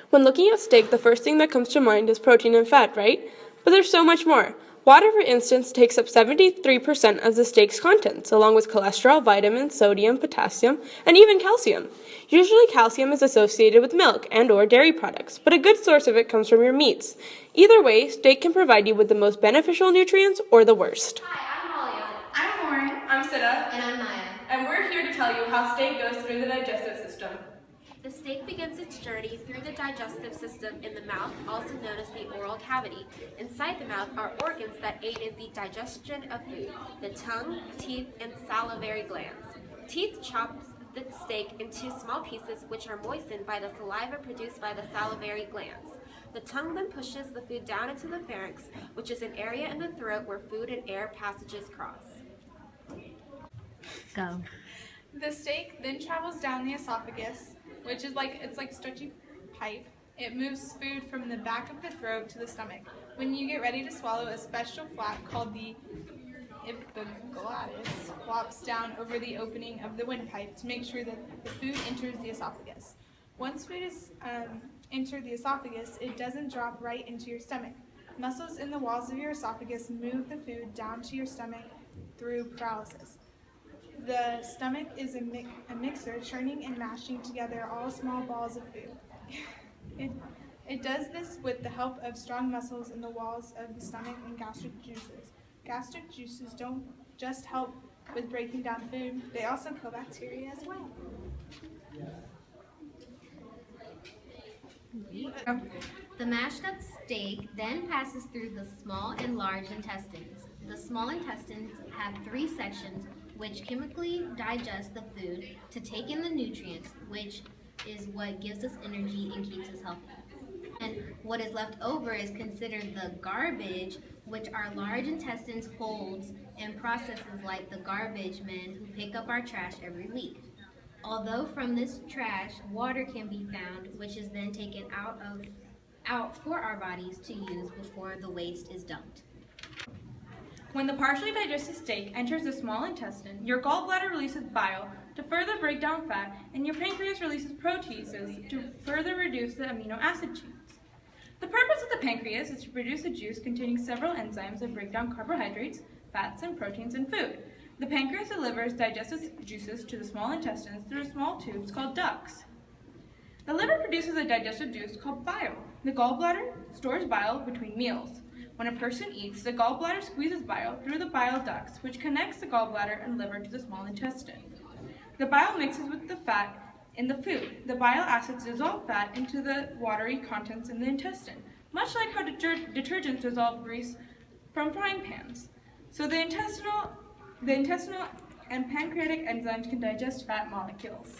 When looking at steak, the first thing that comes to mind is protein and fat, right? But there's so much more. Water, for instance, takes up 73% of the steak's contents, along with cholesterol, vitamins, sodium, potassium, and even calcium. Usually calcium is associated with milk and/or dairy products, but a good source of it comes from your meats. Either way, steak can provide you with the most beneficial nutrients or the worst. Hi, I'm Alyana. I'm Lauren. I'm Siddha. And I'm Maiya. And we're here to tell you how steak goes through the digestive system. The steak begins its journey through the digestive system in the mouth, also known as the oral cavity. Inside the mouth are organs that aid in the digestion of food: the tongue, teeth, and salivary glands. Teeth chops the steak into small pieces which are moistened by the saliva produced by the salivary glands. The tongue then pushes the food down into the pharynx, which is an area in the throat where food and air passages cross. Go. The steak then travels down the esophagus, which is like a stretchy pipe. It moves food from the back of the throat to the stomach. When you get ready to swallow, a special flap called the epiglottis flops down over the opening of the windpipe to make sure that the food enters the esophagus. Once food is entered the esophagus, it doesn't drop right into your stomach. Muscles in the walls of your esophagus move the food down to your stomach through paralysis. The stomach is a mixer, churning and mashing together all small balls of food. It does this with the help of strong muscles in the walls of the stomach and gastric juices. Gastric juices don't just help with breaking down food, they also kill bacteria as well. The mashed up steak then passes through the small and large intestines. The small intestines have 3 sections which chemically digest the food to take in the nutrients, which is what gives us energy and keeps us healthy. And what is left over is considered the garbage, which our large intestines holds and processes like the garbage men who pick up our trash every week. Although from this trash, water can be found, which is then taken out for our bodies to use before the waste is dumped. When the partially digested steak enters the small intestine, your gallbladder releases bile to further break down fat, and your pancreas releases proteases to further reduce the amino acid chains. The purpose of the pancreas is to produce a juice containing several enzymes that break down carbohydrates, fats, and proteins in food. The pancreas delivers digestive juices to the small intestines through small tubes called ducts. The liver produces a digestive juice called bile. The gallbladder stores bile between meals. When a person eats, the gallbladder squeezes bile through the bile ducts, which connects the gallbladder and liver to the small intestine. The bile mixes with the fat in the food. The bile acids dissolve fat into the watery contents in the intestine, much like how detergents dissolve grease from frying pans. So the intestinal and pancreatic enzymes can digest fat molecules.